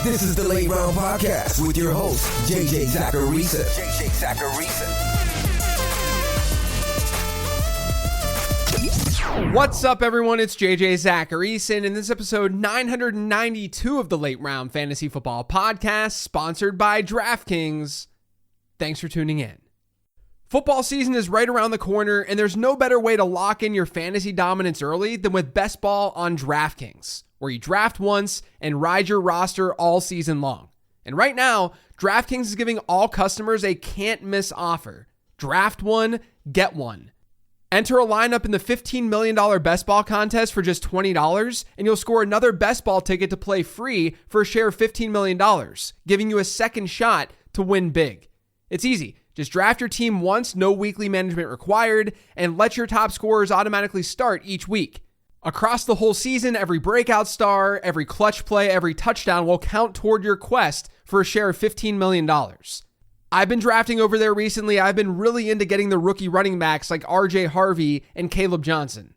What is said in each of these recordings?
This is the Late Round Podcast with your host, JJ Zacharisa. What's up, everyone? It's JJ Zacharisa, and in this episode 992 of the Late Round Fantasy Football Podcast, sponsored by DraftKings. Thanks for tuning in. Football season is right around the corner, and there's no better way to lock in your fantasy dominance early than with Best Ball on DraftKings, where you draft once and ride your roster all season long. And right now, DraftKings is giving all customers a can't-miss offer. Draft one, get one. Enter a lineup in the $15 million Best Ball contest for just $20, and you'll score another Best Ball ticket to play free for a share of $15 million, giving you a second shot to win big. It's easy. Just draft your team once, no weekly management required, and let your top scorers automatically start each week. Across the whole season, every breakout star, every clutch play, every touchdown will count toward your quest for a share of $15 million. I've been drafting over there recently. I've been really into getting the rookie running backs like RJ Harvey and Caleb Johnson.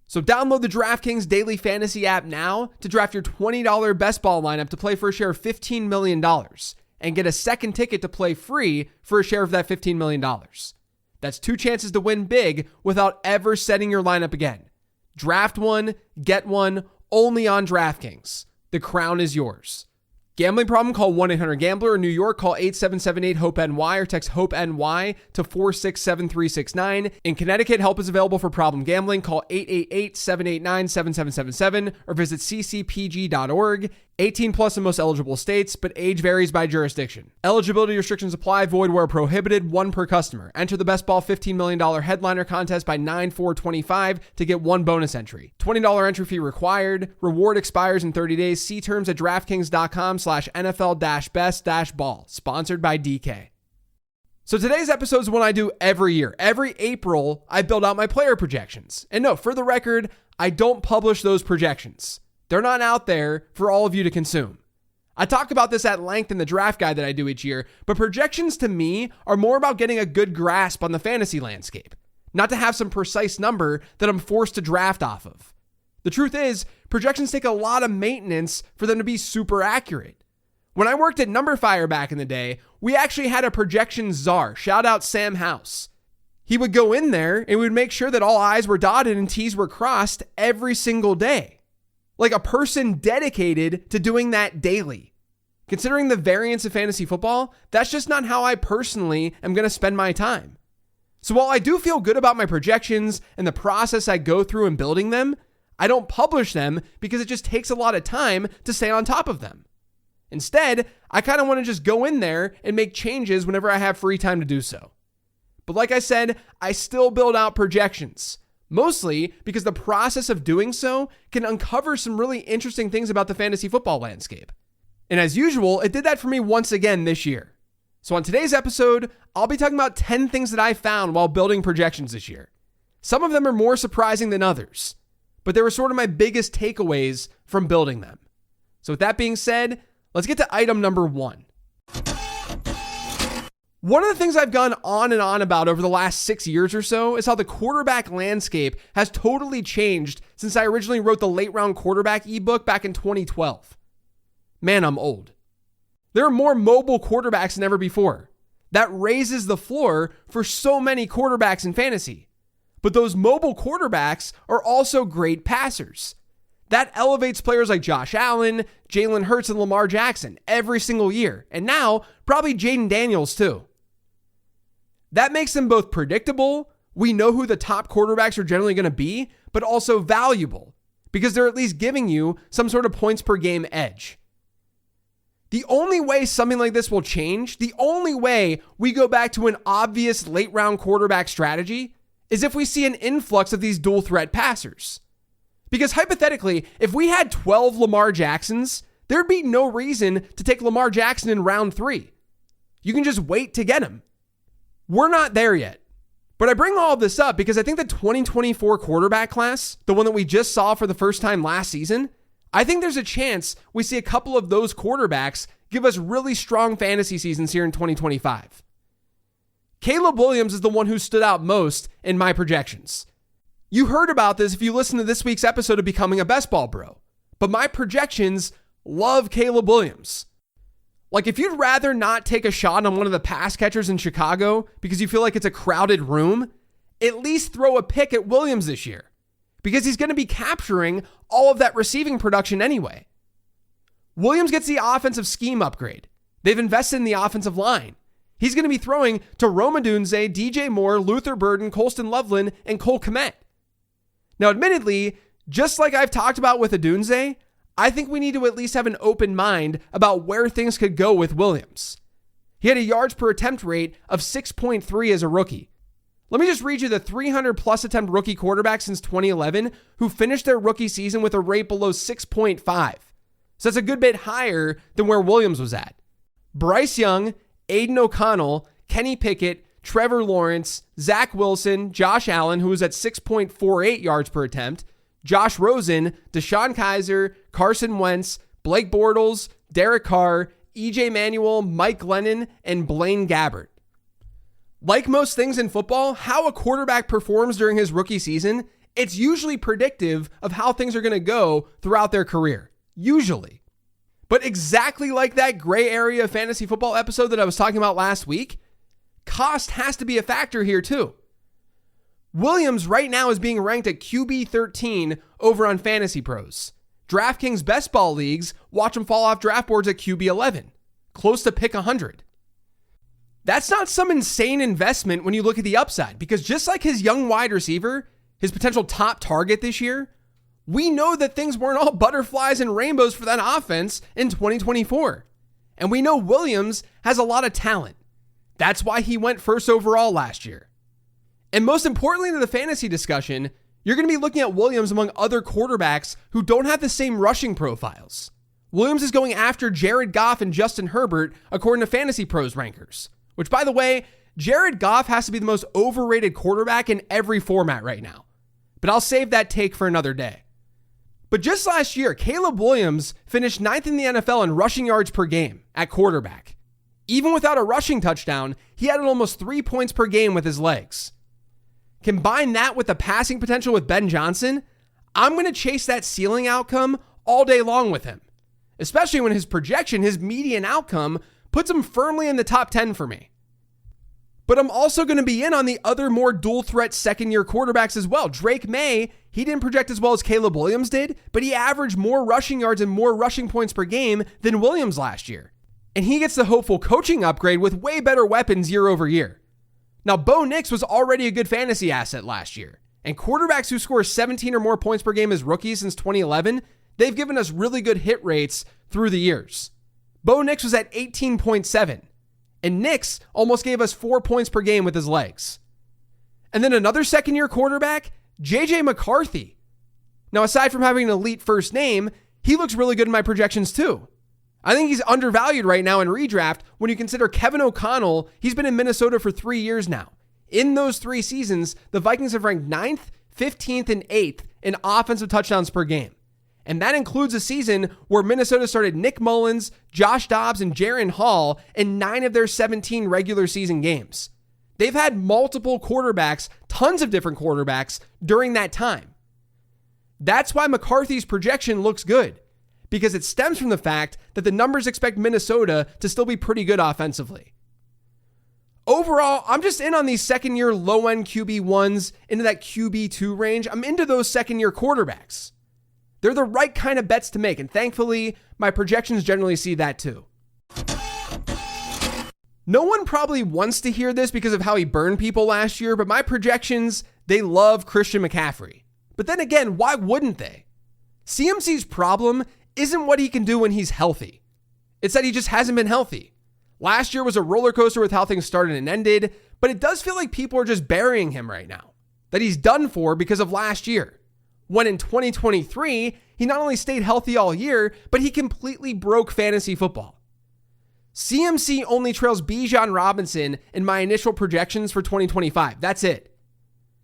So download the DraftKings Daily Fantasy app now to draft your $20 Best Ball lineup to play for a share of $15 million and get a second ticket to play free for a share of that $15 million. That's two chances to win big without ever setting your lineup again. Draft one, get one, only on DraftKings. The crown is yours. Gambling problem? Call 1-800-GAMBLER. In New York, call 877-8-HOPE-NY or text HOPE-NY to 467-369. In Connecticut, help is available for problem gambling. Call 888-789-7777 or visit ccpg.org. 18 plus in most eligible states, but age varies by jurisdiction. Eligibility restrictions apply. Void where prohibited. One per customer. Enter the Best Ball $15 million headliner contest by 9/4/25 to get one bonus entry. $20 entry fee required. Reward expires in 30 days. See terms at DraftKings.com/NFL-best-ball. Sponsored by DK. So today's episode is one I do every year. Every April, I build out my player projections. And no, for the record, I don't publish those projections. They're not out there for all of you to consume. I talk about this at length in the draft guide that I do each year, but projections to me are more about getting a good grasp on the fantasy landscape, not to have some precise number that I'm forced to draft off of. The truth is, projections take a lot of maintenance for them to be super accurate. When I worked at Numberfire back in the day, we actually had a projection czar. Shout out Sam House. He would go in there and we would make sure that all I's were dotted and T's were crossed every single day. Like a person dedicated to doing that daily. Considering the variance of fantasy football, that's just not how I personally am going to spend my time. So while I do feel good about my projections and the process I go through in building them, I don't publish them because it just takes a lot of time to stay on top of them. Instead, I kind of want to just go in there and make changes whenever I have free time to do so. But like I said, I still build out projections. Mostly because the process of doing so can uncover some really interesting things about the fantasy football landscape. And as usual, it did that for me once again this year. So on today's episode, I'll be talking about 10 things that I found while building projections this year. Some of them are more surprising than others, but they were sort of my biggest takeaways from building them. So with that being said, let's get to item number 1. One of the things I've gone on and on about over the last 6 years or so is how the quarterback landscape has totally changed since I originally wrote the Late Round Quarterback ebook back in 2012. Man, I'm old. There are more mobile quarterbacks than ever before. That raises the floor for so many quarterbacks in fantasy. But those mobile quarterbacks are also great passers. That elevates players like Josh Allen, Jalen Hurts, and Lamar Jackson every single year. And now, probably Jaden Daniels too. That makes them both predictable. We know who the top quarterbacks are generally going to be, but also valuable because they're at least giving you some sort of points per game edge. The only way something like this will change, the only way we go back to an obvious late round quarterback strategy is if we see an influx of these dual threat passers. Because hypothetically, if we had 12 Lamar Jacksons, there'd be no reason to take Lamar Jackson in round 3. You can just wait to get him. We're not there yet. But I bring all of this up because I think the 2024 quarterback class, the one that we just saw for the first time last season, I think there's a chance we see a couple of those quarterbacks give us really strong fantasy seasons here in 2025. Caleb Williams is the one who stood out most in my projections. You heard about this if you listened to this week's episode of Becoming a Best Ball Bro. But my projections love Caleb Williams. Like, if you'd rather not take a shot on one of the pass catchers in Chicago because you feel like it's a crowded room, at least throw a pick at Williams this year, because he's going to be capturing all of that receiving production anyway. Williams gets the offensive scheme upgrade. They've invested in the offensive line. He's going to be throwing to Rome Odunze, DJ Moore, Luther Burden, Colston Loveland, and Cole Kmet. Now, admittedly, just like I've talked about with Odunze, I think we need to at least have an open mind about where things could go with Williams. He had a yards per attempt rate of 6.3 as a rookie. Let me just read you the 300 plus attempt rookie quarterback since 2011 who finished their rookie season with a rate below 6.5. So that's a good bit higher than where Williams was at. Bryce Young, Aiden O'Connell, Kenny Pickett, Trevor Lawrence, Zach Wilson, Josh Allen, who was at 6.48 yards per attempt, Josh Rosen, Deshaun Kaiser, Carson Wentz, Blake Bortles, Derek Carr, EJ Manuel, Mike Glennon, and Blaine Gabbert. Like most things in football, how a quarterback performs during his rookie season, it's usually predictive of how things are going to go throughout their career. Usually. But exactly like that gray area fantasy football episode that I was talking about last week, cost has to be a factor here too. Williams right now is being ranked at QB 13 over on Fantasy Pros. DraftKings Best Ball Leagues watch him fall off draft boards at QB 11, close to pick 100. That's not some insane investment when you look at the upside, because just like his young wide receiver, his potential top target this year, we know that things weren't all butterflies and rainbows for that offense in 2024. And we know Williams has a lot of talent. That's why he went first overall last year. And most importantly to the fantasy discussion, you're going to be looking at Williams among other quarterbacks who don't have the same rushing profiles. Williams is going after Jared Goff and Justin Herbert, according to Fantasy Pros rankers. Which, by the way, Jared Goff has to be the most overrated quarterback in every format right now. But I'll save that take for another day. But just last year, Caleb Williams finished 9th in the NFL in rushing yards per game at quarterback. Even without a rushing touchdown, he added almost 3 points per game with his legs. Combine that with the passing potential with Ben Johnson, I'm going to chase that ceiling outcome all day long with him. Especially when his projection, his median outcome, puts him firmly in the top 10 for me. But I'm also going to be in on the other more dual threat second-year quarterbacks as well. Drake May, he didn't project as well as Caleb Williams did, but he averaged more rushing yards and more rushing points per game than Williams last year. And he gets the hopeful coaching upgrade with way better weapons year over year. Now, Bo Nix was already a good fantasy asset last year, and quarterbacks who score 17 or more points per game as rookies since 2011, they've given us really good hit rates through the years. Bo Nix was at 18.7, and Nix almost gave us 4 points per game with his legs. And then another second-year quarterback, JJ McCarthy. Now, aside from having an elite first name, he looks really good in my projections too. I think he's undervalued right now in redraft when you consider Kevin O'Connell. He's been in Minnesota for 3 years now. In those 3 seasons, the Vikings have ranked 9th, 15th, and 8th in offensive touchdowns per game. And that includes a season where Minnesota started Nick Mullins, Josh Dobbs, and Jaron Hall in 9 of their 17 regular season games. They've had multiple quarterbacks, tons of different quarterbacks during that time. That's why McCarthy's projection looks good, because it stems from the fact that the numbers expect Minnesota to still be pretty good offensively. Overall, I'm just in on these second-year low-end QB1s into that QB2 range. I'm into those second-year quarterbacks. They're the right kind of bets to make, and thankfully, my projections generally see that too. No one probably wants to hear this because of how he burned people last year, but my projections, they love Christian McCaffrey. But then again, why wouldn't they? CMC's problem isn't what he can do when he's healthy. It's that he just hasn't been healthy. Last year was a roller coaster with how things started and ended, but it does feel like people are just burying him right now. That he's done for because of last year. When in 2023, he not only stayed healthy all year, but he completely broke fantasy football. CMC only trails Bijan Robinson in my initial projections for 2025. That's it.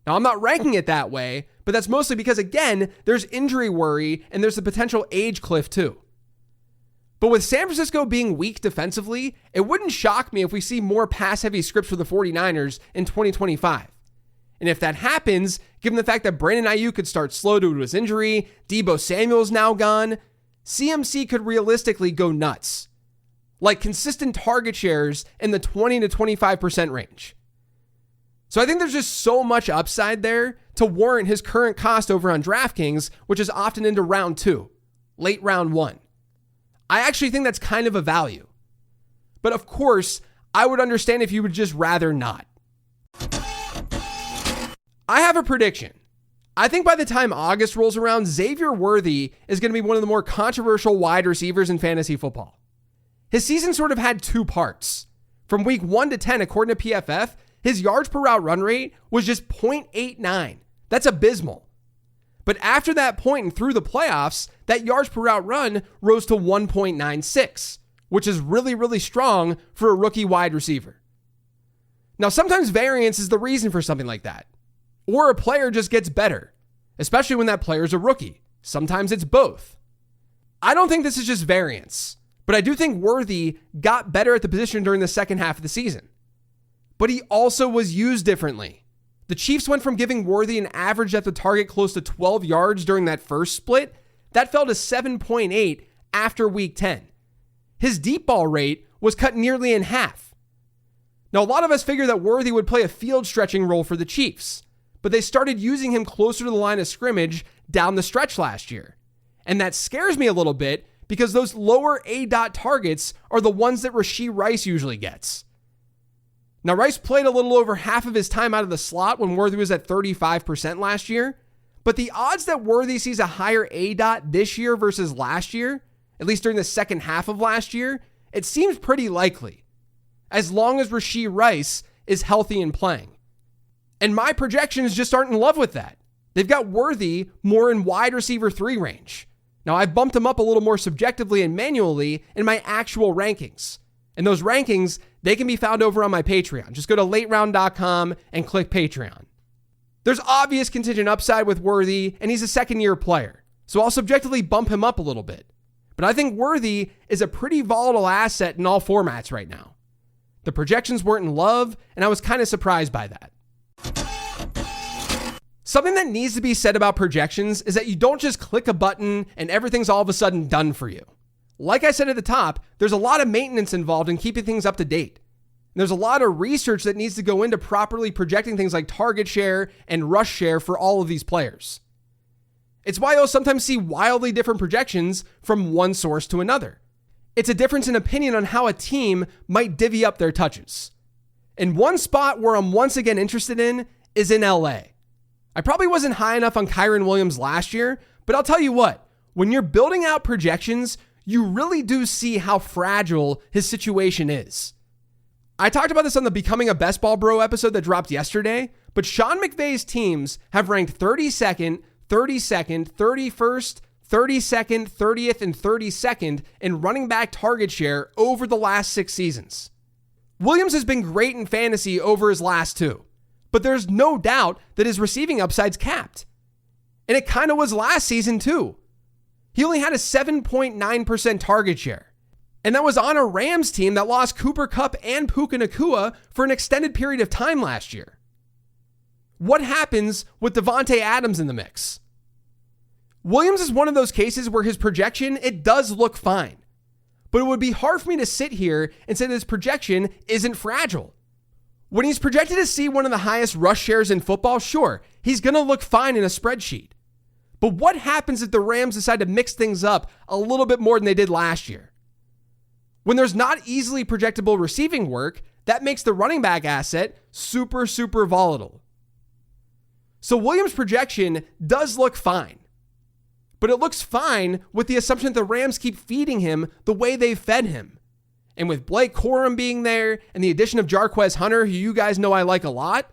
Now, I'm not ranking it that way, but that's mostly because, again, there's injury worry and there's the potential age cliff too. But with San Francisco being weak defensively, it wouldn't shock me if we see more pass-heavy scripts for the 49ers in 2025. And if that happens, given the fact that Brandon Ayuk could start slow due to his injury, Deebo Samuel's now gone, CMC could realistically go nuts. Like consistent target shares in the 20 to 25% range. So I think there's just so much upside there to warrant his current cost over on DraftKings, which is often into round 2, late round 1. I actually think that's kind of a value. But of course, I would understand if you would just rather not. I have a prediction. I think by the time August rolls around, Xavier Worthy is going to be one of the more controversial wide receivers in fantasy football. His season sort of had 2 parts. From week 1 to 10, according to PFF, his yards per route run rate was just 0.89. That's abysmal. But after that point and through the playoffs, that yards per route run rose to 1.96, which is really, really strong for a rookie wide receiver. Now, sometimes variance is the reason for something like that. Or a player just gets better, especially when that player is a rookie. Sometimes it's both. I don't think this is just variance, but I do think Worthy got better at the position during the second half of the season. But he also was used differently. The Chiefs went from giving Worthy an average depth of target close to 12 yards during that first split. That fell to 7.8 after week 10. His deep ball rate was cut nearly in half. Now, a lot of us figured that Worthy would play a field stretching role for the Chiefs, but they started using him closer to the line of scrimmage down the stretch last year. And that scares me a little bit because those lower A-dot targets are the ones that Rashee Rice usually gets. Now, Rice played a little over half of his time out of the slot when Worthy was at 35% last year, but the odds that Worthy sees a higher A-dot this year versus last year, at least during the second half of last year, it seems pretty likely, as long as Rashee Rice is healthy and playing. And my projections just aren't in love with that. They've got Worthy more in wide receiver 3 range. Now, I've bumped him up a little more subjectively and manually in my actual rankings. And those rankings, they can be found over on my Patreon. Just go to lateround.com and click Patreon. There's obvious contingent upside with Worthy, and he's a second-year player. So I'll subjectively bump him up a little bit. But I think Worthy is a pretty volatile asset in all formats right now. The projections weren't in love, and I was kind of surprised by that. Something that needs to be said about projections is that you don't just click a button and everything's all of a sudden done for you. Like I said at the top, there's a lot of maintenance involved in keeping things up to date. There's a lot of research that needs to go into properly projecting things like target share and rush share for all of these players. It's why you'll sometimes see wildly different projections from one source to another. It's a difference in opinion on how a team might divvy up their touches. And one spot where I'm once again interested in is in LA. I probably wasn't high enough on Kairen Williams last year, but I'll tell you what, when you're building out projections, you really do see how fragile his situation is. I talked about this on the Becoming a Best Ball Bro episode that dropped yesterday, but Sean McVay's teams have ranked 32nd, 32nd, 31st, 32nd, 30th, and 32nd in running back target share over the last 6 seasons. Williams has been great in fantasy over his last 2, but there's no doubt that his receiving upside's capped. And it kind of was last season too. He only had a 7.9% target share. And that was on a Rams team that lost Cooper Kupp and Puka Nacua for an extended period of time last year. What happens with Devonte Adams in the mix? Williams is one of those cases where his projection, it does look fine. But it would be hard for me to sit here and say that his projection isn't fragile. When he's projected to see one of the highest rush shares in football, sure, he's going to look fine in a spreadsheet. But what happens if the Rams decide to mix things up a little bit more than they did last year? When there's not easily projectable receiving work, that makes the running back asset super, super volatile. So Williams' projection does look fine. But it looks fine with the assumption that the Rams keep feeding him the way they've fed him. And with Blake Corum being there and the addition of Jarquez Hunter, who you guys know I like a lot,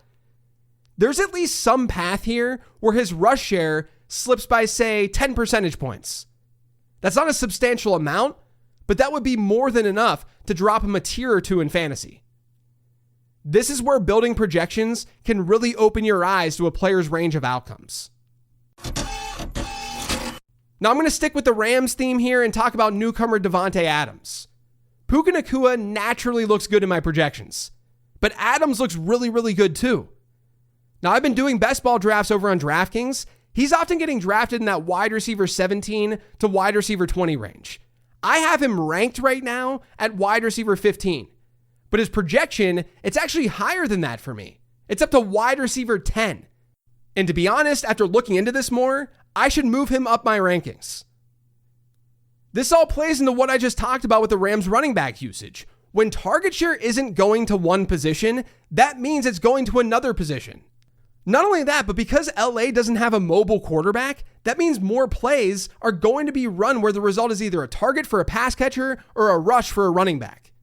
there's at least some path here where his rush share slips by, say, 10 percentage points. That's not a substantial amount, but that would be more than enough to drop him a tier or 2 in fantasy. This is where building projections can really open your eyes to a player's range of outcomes. Now I'm going to stick with the Rams theme here and talk about newcomer Devonte Adams. Puka Nacua naturally looks good in my projections, but Adams looks really, really good too. Now I've been doing best ball drafts over on DraftKings. he's often getting drafted in that wide receiver 17 to wide receiver 20 range. I have him ranked right now at wide receiver 15, but his projection, it's actually higher than that for me. It's up to wide receiver 10. And to be honest, after looking into this more, I should move him up my rankings. This all plays into what I just talked about with the Rams running back usage. When target share isn't going to one position, that means it's going to another position. Not only that, but because LA doesn't have a mobile quarterback, that means more plays are going to be run where the result is either a target for a pass catcher or a rush for a running back.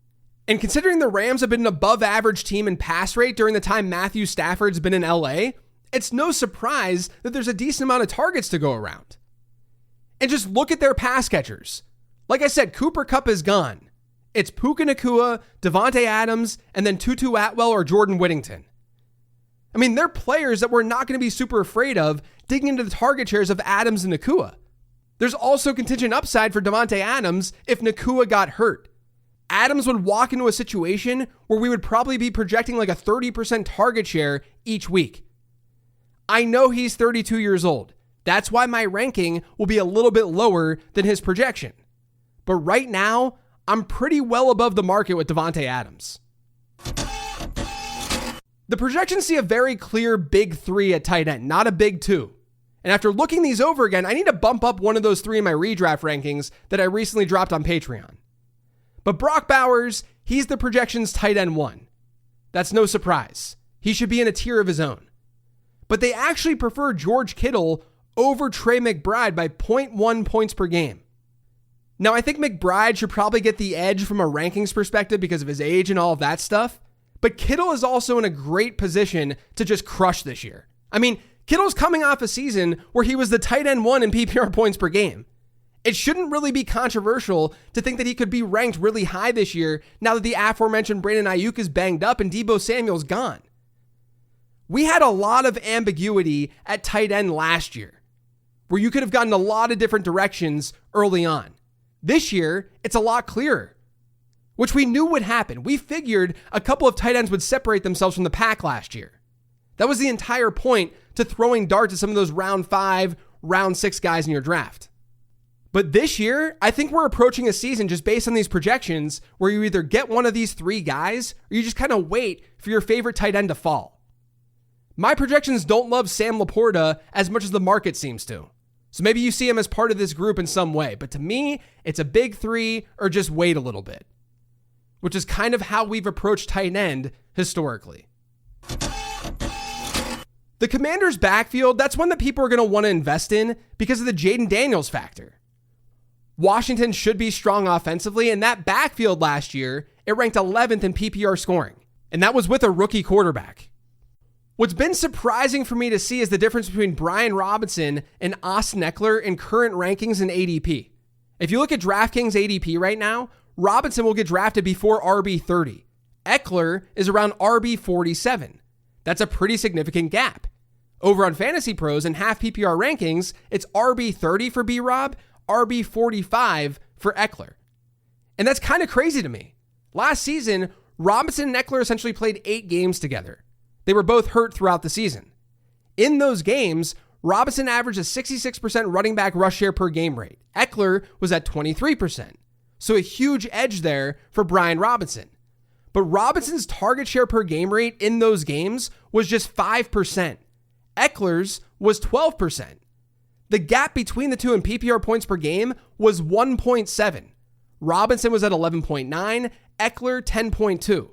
And considering the Rams have been an above average team in pass rate during the time Matthew Stafford's been in LA, it's no surprise that there's a decent amount of targets to go around. And just look at their pass catchers. Like I said, Cooper Kupp is gone. It's Puka Nacua, Devonte Adams, and then Tutu Atwell or Jordan Whittington. I mean, they're players that we're not going to be super afraid of digging into the target shares of Adams and Nacua. There's also contingent upside for Devonte Adams if Nacua got hurt. Adams would walk into a situation where we would probably be projecting like a 30% target share each week. I know he's 32 years old. That's why my ranking will be a little bit lower than his projection. But right now, I'm pretty well above the market with Devonte Adams. The projections see a very clear big 3 at tight end, not a big 2. And after looking these over again, I need to bump up one of those 3 in my redraft rankings that I recently dropped on Patreon. But Brock Bowers, he's the projections tight end 1. That's no surprise. He should be in a tier of his own. But they actually prefer George Kittle over Trey McBride by 0.1 points per game. Now, I think McBride should probably get the edge from a rankings perspective because of his age and all of that stuff. But Kittle is also in a great position to just crush this year. I mean, Kittle's coming off a season where he was the tight end 1 in PPR points per game. It shouldn't really be controversial to think that he could be ranked really high this year now that the aforementioned Brandon Ayuk is banged up and Deebo Samuel's gone. We had a lot of ambiguity at tight end last year, where you could have gotten a lot of different directions early on. This year, it's a lot clearer, which we knew would happen. We figured a couple of tight ends would separate themselves from the pack last year. That was the entire point to throwing darts at some of those round 5, round 6 guys in your draft. But this year, I think we're approaching a season just based on these projections where you either get one of these 3 guys or you just kind of wait for your favorite tight end to fall. My projections don't love Sam Laporta as much as the market seems to. So maybe you see him as part of this group in some way. But to me, it's a big 3 or just wait a little bit, which is kind of how we've approached tight end historically. The Commanders' backfield, that's one that people are going to want to invest in because of the Jaden Daniels factor. Washington should be strong offensively, and that backfield last year, it ranked 11th in PPR scoring, and that was with a rookie quarterback. What's been surprising for me to see is the difference between Brian Robinson and Austin Eckler in current rankings in ADP. If you look at DraftKings ADP right now, Robinson will get drafted before RB30. Eckler is around RB47. That's a pretty significant gap. Over on Fantasy Pros and half PPR rankings, it's RB30 for B-Rob, RB45 for Eckler. And that's kind of crazy to me. Last season, Robinson and Eckler essentially played 8 games together. They were both hurt throughout the season. In those games, Robinson averaged a 66% running back rush share per game rate. Eckler was at 23%. So a huge edge there for Brian Robinson. But Robinson's target share per game rate in those games was just 5%. Eckler's was 12%. The gap between the two in PPR points per game was 1.7. Robinson was at 11.9, Eckler 10.2.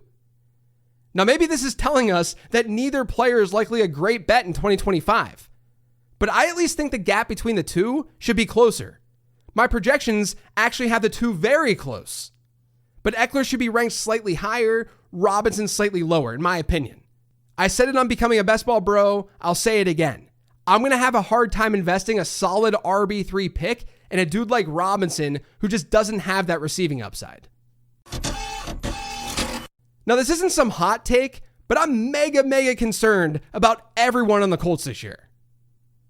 Now, maybe this is telling us that neither player is likely a great bet in 2025. But I at least think the gap between the two should be closer. My projections actually have the two very close. But Eckler should be ranked slightly higher, Robinson slightly lower, in my opinion. I said it on Becoming a Best Ball Bro, I'll say it again. I'm going to have a hard time investing a solid RB3 pick in a dude like Robinson who just doesn't have that receiving upside. Now, this isn't some hot take, but I'm mega concerned about everyone on the Colts this year.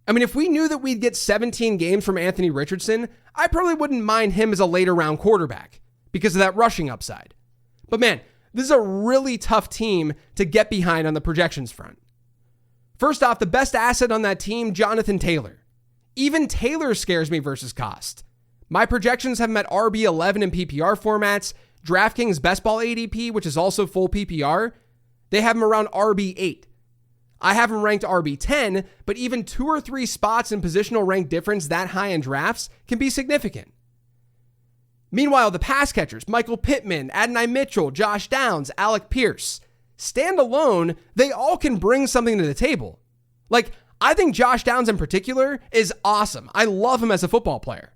I mean, if we knew that we'd get 17 games from Anthony Richardson, I probably wouldn't mind him as a later round quarterback because of that rushing upside. But man, this is a really tough team to get behind on the projections front. First off, the best asset on that team, Jonathan Taylor. Even Taylor scares me versus cost. My projections have him at RB11 in PPR formats. DraftKings Best Ball ADP, which is also full PPR, they have him around RB8. I have him ranked RB10, but even 2 or 3 spots in positional rank difference that high in drafts can be significant. Meanwhile, the pass catchers, Michael Pittman, Adonai Mitchell, Josh Downs, Alec Pierce, standalone, they all can bring something to the table. Like, I think Josh Downs in particular is awesome. I love him as a football player.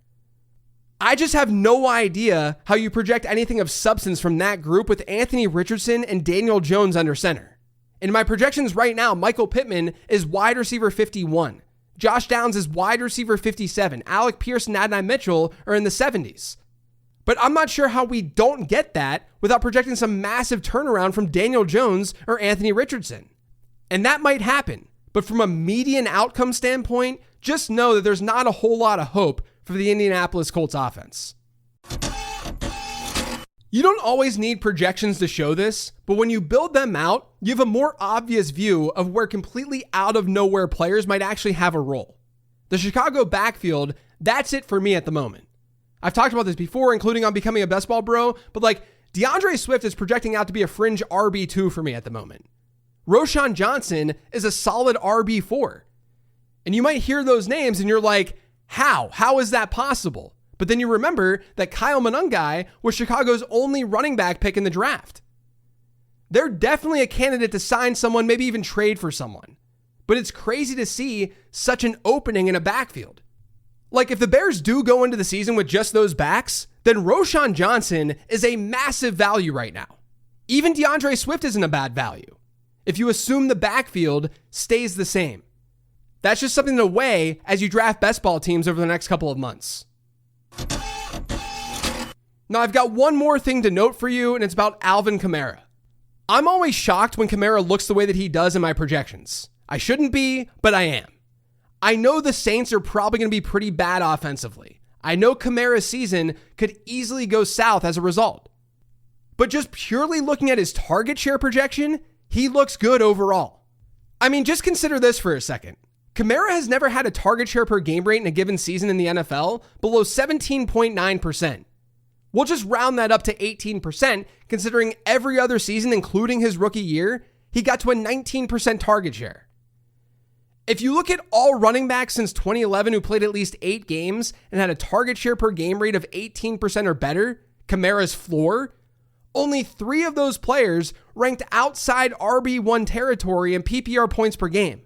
I just have no idea how you project anything of substance from that group with Anthony Richardson and Daniel Jones under center. In my projections right now, Michael Pittman is wide receiver 51. Josh Downs is wide receiver 57. Alec Pierce and Adonai Mitchell are in the 70s. But I'm not sure how we don't get that without projecting some massive turnaround from Daniel Jones or Anthony Richardson. And that might happen. But from a median outcome standpoint, just know that there's not a whole lot of hope for the Indianapolis Colts offense. You don't always need projections to show this, but when you build them out, you have a more obvious view of where completely out of nowhere players might actually have a role. The Chicago backfield, that's it for me at the moment. I've talked about this before, including on Becoming a Best Ball Bro, but DeAndre Swift is projecting out to be a fringe RB2 for me at the moment. Roschon Johnson is a solid RB4. And you might hear those names and you're like, how? How is that possible? But then you remember that Kyle Monangai was Chicago's only running back pick in the draft. They're definitely a candidate to sign someone, maybe even trade for someone. But it's crazy to see such an opening in a backfield. Like, if the Bears do go into the season with just those backs, then Roschon Johnson is a massive value right now. Even DeAndre Swift isn't a bad value, if you assume the backfield stays the same. That's just something to weigh as you draft best ball teams over the next couple of months. Now, I've got one more thing to note for you, and it's about Alvin Kamara. I'm always shocked when Kamara looks the way that he does in my projections. I shouldn't be, but I am. I know the Saints are probably going to be pretty bad offensively. I know Kamara's season could easily go south as a result. But just purely looking at his target share projection, he looks good overall. I mean, just consider this for a second. Kamara has never had a target share per game rate in a given season in the NFL below 17.9%. We'll just round that up to 18%, considering every other season, including his rookie year, he got to a 19% target share. If you look at all running backs since 2011 who played at least 8 games and had a target share per game rate of 18% or better, Kamara's floor, only 3 of those players ranked outside RB1 territory in PPR points per game.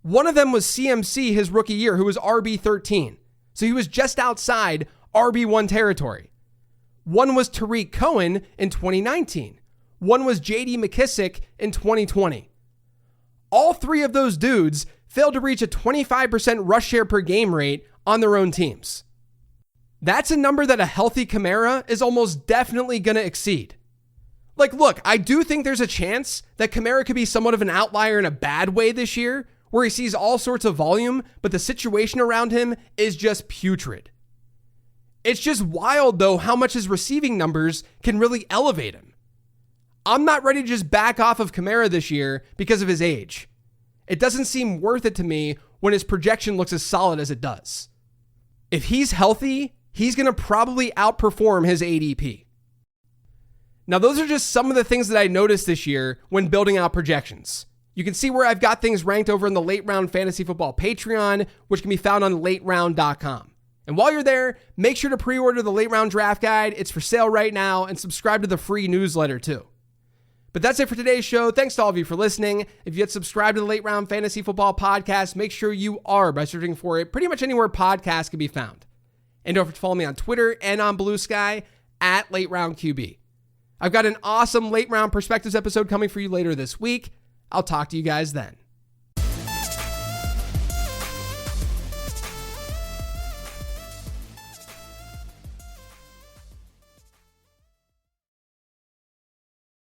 One of them was CMC his rookie year, who was RB13. So he was just outside RB1 territory. One was Tariq Cohen in 2019. One was JD McKissick in 2020. All 3 of those dudes failed to reach a 25% rush share per game rate on their own teams. That's a number that a healthy Kamara is almost definitely going to exceed. Look, I do think there's a chance that Kamara could be somewhat of an outlier in a bad way this year, where he sees all sorts of volume, but the situation around him is just putrid. It's just wild, though, how much his receiving numbers can really elevate him. I'm not ready to just back off of Kamara this year because of his age. It doesn't seem worth it to me when his projection looks as solid as it does. If he's healthy, he's going to probably outperform his ADP. Now, those are just some of the things that I noticed this year when building out projections. You can see where I've got things ranked over in the Late Round Fantasy Football Patreon, which can be found on lateround.com. And while you're there, make sure to pre-order the Late Round Draft Guide. It's for sale right now, and subscribe to the free newsletter too. But that's it for today's show. Thanks to all of you for listening. If you yet subscribed to the Late Round Fantasy Football Podcast, make sure you are by searching for it pretty much anywhere podcasts can be found. And don't forget to follow me on Twitter and on Blue Sky at Late Round QB. I've got an awesome Late Round Perspectives episode coming for you later this week. I'll talk to you guys then.